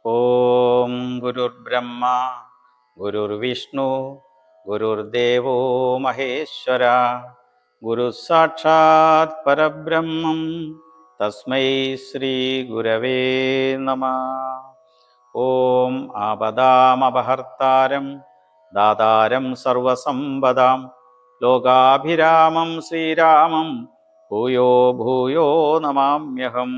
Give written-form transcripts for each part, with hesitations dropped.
ഓം ഗുരുർബ്രഹ്മ ഗുരുർവിഷ്ണു ഗുരുർദേവോ മഹേശ്വര ഗുരു സാക്ഷാത് പരബ്രഹ്മം തസ്മൈ ശ്രീ ഗുരവേ നമഃ. ഓം ആപദാമപഹർത്താരം ദാതാരം സർവസമ്പദാം ലോകാഭിരാമം ശ്രീരാമം ഭൂയോ ഭൂയോ നമാമ്യഹം.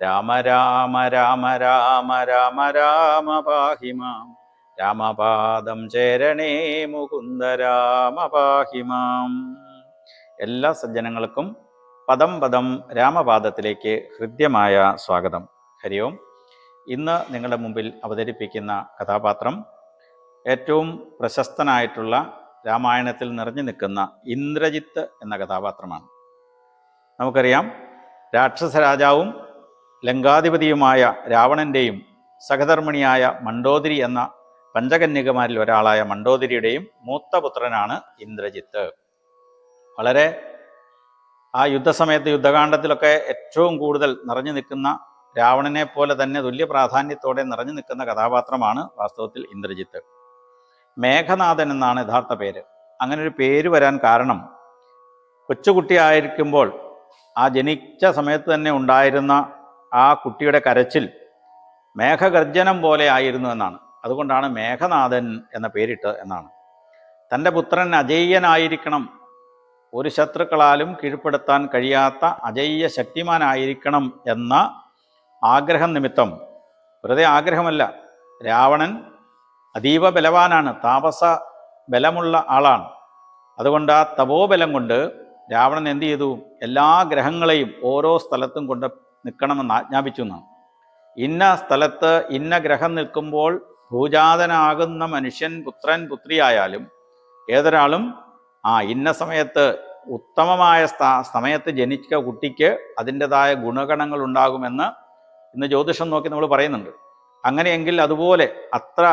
രാമ രാമ രാമ രാമ രാമ രാമ പാഹി മാം രാമപാദം ചേരണേ മുകുന്ദ രാമ പാഹി മാം. എല്ലാ സജ്ജനങ്ങൾക്കും പദം പദം രാമപാദത്തിലേക്ക് ഹൃദ്യമായ സ്വാഗതം. ഹരി ഓം. ഇന്ന് നിങ്ങളുടെ മുമ്പിൽ അവതരിപ്പിക്കുന്ന കഥാപാത്രം ഏറ്റവും പ്രശസ്തനായിട്ടുള്ള രാമായണത്തിൽ നിറഞ്ഞു നിൽക്കുന്ന ഇന്ദ്രജിത്ത് എന്ന കഥാപാത്രമാണ്. നമുക്കറിയാം, രാക്ഷസ രാജാവും ലങ്കാധിപതിയുമായ രാവണൻ്റെയും സഹധർമ്മിണിയായ മണ്ഡോദരി എന്ന പഞ്ചകന്യകമാരിൽ ഒരാളായ മണ്ഡോദരിയുടെയും മൂത്ത പുത്രനാണ് ഇന്ദ്രജിത്ത്. വളരെ ആ യുദ്ധസമയത്ത് യുദ്ധകാണ്ഡത്തിലൊക്കെ ഏറ്റവും കൂടുതൽ നിറഞ്ഞു നിൽക്കുന്ന, രാവണനെ പോലെ തന്നെ തുല്യ പ്രാധാന്യത്തോടെ നിറഞ്ഞു നിൽക്കുന്ന കഥാപാത്രമാണ് വാസ്തവത്തിൽ ഇന്ദ്രജിത്ത്. മേഘനാഥൻ എന്നാണ് യഥാർത്ഥ പേര്. അങ്ങനെ ഒരു പേര് വരാൻ കാരണം, കൊച്ചുകുട്ടിയായിരിക്കുമ്പോൾ ആ ജനിച്ച സമയത്ത് തന്നെ ഉണ്ടായിരുന്ന ആ കുട്ടിയുടെ കരച്ചിൽ മേഘഗർജനം പോലെ ആയിരുന്നു എന്നാണ്. അതുകൊണ്ടാണ് മേഘനാഥൻ എന്ന പേരിട്ട് എന്നാണ്. തൻ്റെ പുത്രൻ അജയ്യനായിരിക്കണം, ഒരു ശത്രുക്കളാലും കീഴ്പ്പെടുത്താൻ കഴിയാത്ത അജയ്യ ശക്തിമാനായിരിക്കണം എന്ന ആഗ്രഹം നിമിത്തം, വെറുതെ ആഗ്രഹമല്ല, രാവണൻ അതീവ ബലവാനാണ്, താപസ ബലമുള്ള ആളാണ്. അതുകൊണ്ട് ആ തപോബലം കൊണ്ട് രാവണൻ എന്ത് ചെയ്തു? എല്ലാ ഗ്രഹങ്ങളെയും ഓരോ സ്ഥലത്തും കൊണ്ട് നിൽക്കണമെന്ന് ആജ്ഞാപിച്ചു എന്നാണ്. ഇന്ന സ്ഥലത്ത് ഇന്ന ഗ്രഹം നിൽക്കുമ്പോൾ ഭൂജാതനാകുന്ന മനുഷ്യൻ, പുത്രൻ പുത്രിയായാലും ഏതൊരാളും ഇന്ന സമയത്ത് ഉത്തമമായ സമയത്ത് ജനിച്ച കുട്ടിക്ക് അതിൻ്റെതായ ഗുണഗണങ്ങൾ ഉണ്ടാകുമെന്ന് ഇന്ന് ജ്യോതിഷം നോക്കി നമ്മൾ പറയുന്നുണ്ട്. അങ്ങനെയെങ്കിൽ അതുപോലെ അത്ര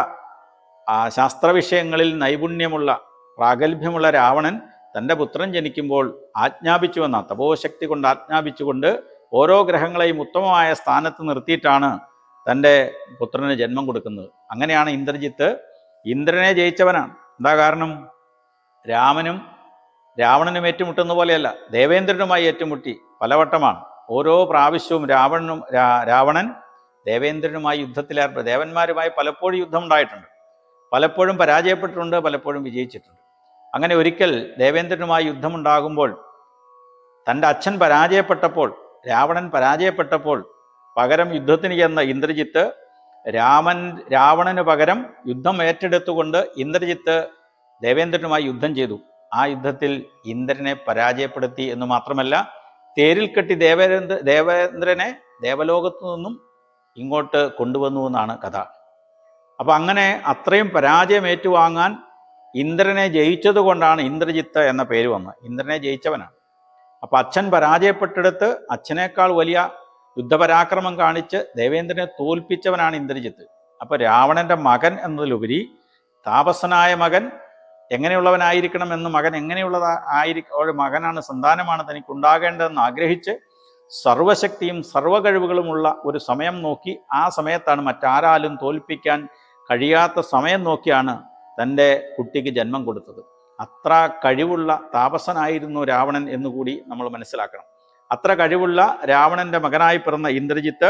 ശാസ്ത്രവിഷയങ്ങളിൽ നൈപുണ്യമുള്ള പ്രാഗൽഭ്യമുള്ള രാവണൻ തൻ്റെ പുത്രൻ ജനിക്കുമ്പോൾ ആജ്ഞാപിച്ചുവെന്ന തപോശക്തി കൊണ്ട് ആജ്ഞാപിച്ചുകൊണ്ട് ഓരോ ഗ്രഹങ്ങളെയും ഉത്തമമായ സ്ഥാനത്ത് നിർത്തിയിട്ടാണ് തൻ്റെ പുത്രന് ജന്മം കൊടുക്കുന്നത്. അങ്ങനെയാണ് ഇന്ദ്രജിത്ത്. ഇന്ദ്രനെ ജയിച്ചവനാണ്. എന്താ കാരണം? രാവണനും ഏറ്റുമുട്ടുന്ന പോലെയല്ല, ദേവേന്ദ്രനുമായി ഏറ്റുമുട്ടി പലവട്ടമാണ്. ഓരോ പ്രാവശ്യവും രാവണൻ ദേവേന്ദ്രനുമായി യുദ്ധത്തിലേർപ്പെടും. ദേവന്മാരുമായി പലപ്പോഴും യുദ്ധം ഉണ്ടായിട്ടുണ്ട്, പലപ്പോഴും പരാജയപ്പെട്ടിട്ടുണ്ട്, പലപ്പോഴും വിജയിച്ചിട്ടുണ്ട്. അങ്ങനെ ഒരിക്കൽ ദേവേന്ദ്രനുമായി യുദ്ധമുണ്ടാകുമ്പോൾ തൻ്റെ അച്ഛൻ പരാജയപ്പെട്ടപ്പോൾ, രാവണൻ പരാജയപ്പെട്ടപ്പോൾ പകരം യുദ്ധത്തിന് ചെന്ന ഇന്ദ്രജിത്ത് രാവണന് പകരം യുദ്ധം ഏറ്റെടുത്തുകൊണ്ട് ഇന്ദ്രജിത്ത് ദേവേന്ദ്രനുമായി യുദ്ധം ചെയ്തു. ആ യുദ്ധത്തിൽ ഇന്ദ്രനെ പരാജയപ്പെടുത്തി എന്ന് മാത്രമല്ല, തേരിൽ കെട്ടി ദേവേന്ദ്രനെ ദേവലോകത്തു നിന്നും ഇങ്ങോട്ട് കൊണ്ടുവന്നു എന്നാണ് കഥ. അപ്പം അങ്ങനെ അത്രയും പരാജയം ഏറ്റുവാങ്ങാൻ ഇന്ദ്രനെ ജയിച്ചത് കൊണ്ടാണ് ഇന്ദ്രജിത്ത് എന്ന പേര് വന്നത്. ഇന്ദ്രനെ ജയിച്ചവനാണ്. അപ്പം അച്ഛൻ പരാജയപ്പെട്ടെടുത്ത് അച്ഛനേക്കാൾ വലിയ യുദ്ധപരാക്രമം കാണിച്ച് ദേവേന്ദ്രനെ തോൽപ്പിച്ചവനാണ് ഇന്ദ്രജിത്ത്. അപ്പോൾ രാവണന്റെ മകൻ എന്നതിലുപരി താപസനായ മകൻ എങ്ങനെയുള്ളവനായിരിക്കണം എന്ന്, മകൻ മകനാണ്, സന്താനമാണ് തനിക്കുണ്ടാകേണ്ടതെന്ന് ആഗ്രഹിച്ച് സർവശക്തിയും സർവകഴിവുകളുമുള്ള ഒരു സമയം നോക്കി, ആ സമയത്താണ് മറ്റാരാലും തോൽപ്പിക്കാൻ കഴിയാത്ത സമയം നോക്കിയാണ് തൻ്റെ കുട്ടിക്ക് ജന്മം കൊടുത്തത്. അത്ര കഴിവുള്ള താപസനായിരുന്നു രാവണൻ എന്നുകൂടി നമ്മൾ മനസ്സിലാക്കണം. അത്ര കഴിവുള്ള രാവണന്റെ മകനായി പിറന്ന ഇന്ദ്രജിത്ത്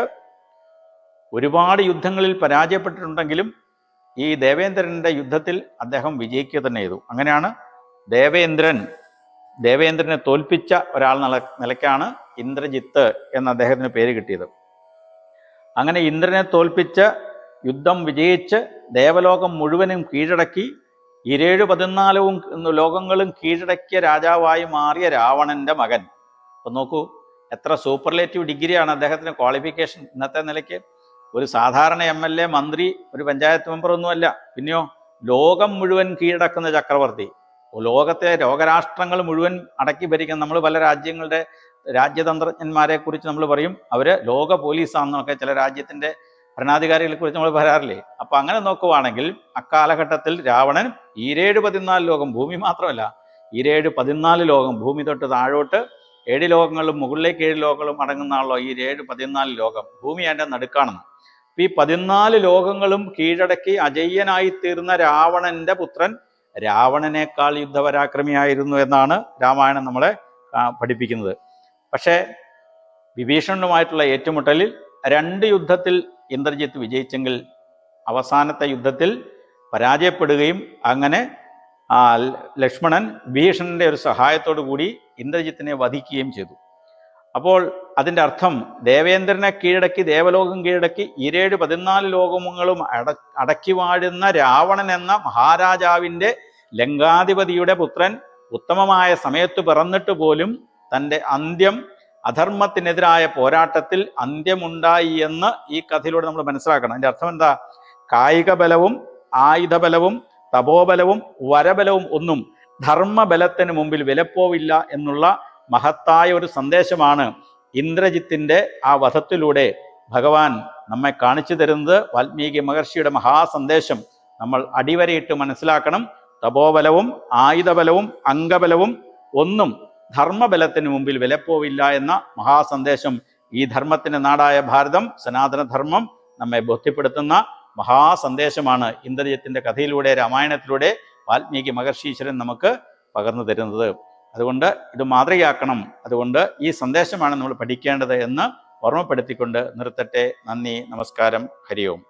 ഒരുപാട് യുദ്ധങ്ങളിൽ പരാജയപ്പെട്ടിട്ടുണ്ടെങ്കിലും ഈ ദേവേന്ദ്രന്റെ യുദ്ധത്തിൽ അദ്ദേഹം വിജയിക്കുക തന്നെ ചെയ്തു. അങ്ങനെയാണ് ദേവേന്ദ്രനെ തോൽപ്പിച്ച ഒരാൾ നിലയ്ക്കാണ് ഇന്ദ്രജിത്ത് എന്ന അദ്ദേഹത്തിന് പേര് കിട്ടിയത്. അങ്ങനെ ഇന്ദ്രനെ തോൽപ്പിച്ച് യുദ്ധം വിജയിച്ച് ദേവലോകം മുഴുവനും കീഴടക്കി 14 ലോകങ്ങളും കീഴടക്കിയ രാജാവായി മാറിയ രാവണന്റെ മകൻ. അപ്പം നോക്കൂ, എത്ര സൂപ്പർലേറ്റീവ് ഡിഗ്രിയാണ് അദ്ദേഹത്തിന് ക്വാളിഫിക്കേഷൻ. ഇന്നത്തെ നിലയ്ക്ക് ഒരു സാധാരണ MLA, മന്ത്രി, ഒരു പഞ്ചായത്ത് മെമ്പർ ഒന്നുമല്ല, പിന്നെയോ ലോകം മുഴുവൻ കീഴടക്കുന്ന ചക്രവർത്തി. ലോകത്തെ ലോകരാഷ്ട്രങ്ങൾ മുഴുവൻ അടക്കി ഭരിക്കുന്ന, നമ്മൾ പല രാജ്യങ്ങളുടെ രാജ്യതന്ത്രജ്ഞന്മാരെ കുറിച്ച് നമ്മൾ പറയും അവർ ലോക പോലീസാണെന്നൊക്കെ, ചില രാജ്യത്തിൻ്റെ ഭരണാധികാരികളെ കുറിച്ച് നമ്മൾ പറയാറില്ലേ. അപ്പം അങ്ങനെ നോക്കുവാണെങ്കിൽ അക്കാലഘട്ടത്തിൽ രാവണൻ 14 ലോകം, ഭൂമി മാത്രമല്ല 14 ലോകം, ഭൂമി തൊട്ട് താഴോട്ട് 7 ലോകങ്ങളും മുകളിലേക്ക് 7 ലോകങ്ങളും അടങ്ങുന്ന ആണല്ലോ ഈ 14 ലോകം. ഭൂമി അതിൻ്റെ നടുക്കാണെന്ന്. ഈ 14 ലോകങ്ങളും കീഴടക്കി അജയ്യനായി തീർന്ന രാവണന്റെ പുത്രൻ രാവണനേക്കാൾ യുദ്ധപരാക്രമിയായിരുന്നു എന്നാണ് രാമായണം നമ്മളെ പഠിപ്പിക്കുന്നത്. പക്ഷേ വിഭീഷണനുമായിട്ടുള്ള ഏറ്റുമുട്ടലിൽ 2 യുദ്ധത്തിൽ ഇന്ദ്രജിത്ത് വിജയിച്ചെങ്കിൽ അവസാനത്തെ യുദ്ധത്തിൽ പരാജയപ്പെടുകയും അങ്ങനെ ലക്ഷ്മണൻ ഭീഷണന്റെ ഒരു സഹായത്തോടു കൂടി ഇന്ദ്രജിത്തിനെ വധിക്കുകയും ചെയ്തു. അപ്പോൾ അതിൻ്റെ അർത്ഥം ദേവേന്ദ്രനെ കീഴടക്കി ദേവലോകം കീഴടക്കി 14 ലോകങ്ങളും അടക്കി വാഴുന്ന രാവണൻ എന്ന മഹാരാജാവിൻ്റെ ലങ്കാധിപതിയുടെ പുത്രൻ ഉത്തമമായ സമയത്ത് പിറന്നിട്ട് പോലും തൻ്റെ അന്ത്യം അധർമ്മത്തിനെതിരായ പോരാട്ടത്തിൽ അന്ത്യമുണ്ടായി എന്ന് ഈ കഥയിലൂടെ നമ്മൾ മനസ്സിലാക്കണം. അതിൻ്റെ അർത്ഥം എന്താ? കായിക ബലവും ആയുധബലവും തപോബലവും വരബലവും ഒന്നും ധർമ്മബലത്തിന് മുമ്പിൽ വിലപ്പോവില്ല എന്നുള്ള മഹത്തായ ഒരു സന്ദേശമാണ് ഇന്ദ്രജിത്തിൻ്റെ ആ വധത്തിലൂടെ ഭഗവാൻ നമ്മെ കാണിച്ചു തരുന്നത്. വാൽമീകി മഹർഷിയുടെ മഹാസന്ദേശം നമ്മൾ അടിവരയിട്ട് മനസ്സിലാക്കണം. തപോബലവും ആയുധബലവും അംഗബലവും ഒന്നും ധർമ്മബലത്തിന് മുമ്പിൽ വിലപ്പോവില്ല എന്ന മഹാസന്ദേശം ഈ ധർമ്മത്തിൻ്റെ നാടായ ഭാരതം, സനാതനധർമ്മം നമ്മെ ബോധ്യപ്പെടുത്തുന്ന മഹാസന്ദേശമാണ് ഇന്ദ്രജിത്തിൻ്റെ കഥയിലൂടെ, രാമായണത്തിലൂടെ വാൽമീകി മഹർഷീശ്വരൻ നമുക്ക് പകർന്നു തരുന്നത്. അതുകൊണ്ട് ഇത് മാതൃകയാക്കണം. അതുകൊണ്ട് ഈ സന്ദേശമാണ് നമ്മൾ പഠിക്കേണ്ടത് എന്ന് ഓർമ്മപ്പെടുത്തിക്കൊണ്ട് നിർത്തട്ടെ. നന്ദി, നമസ്കാരം, ഹരി ഓം.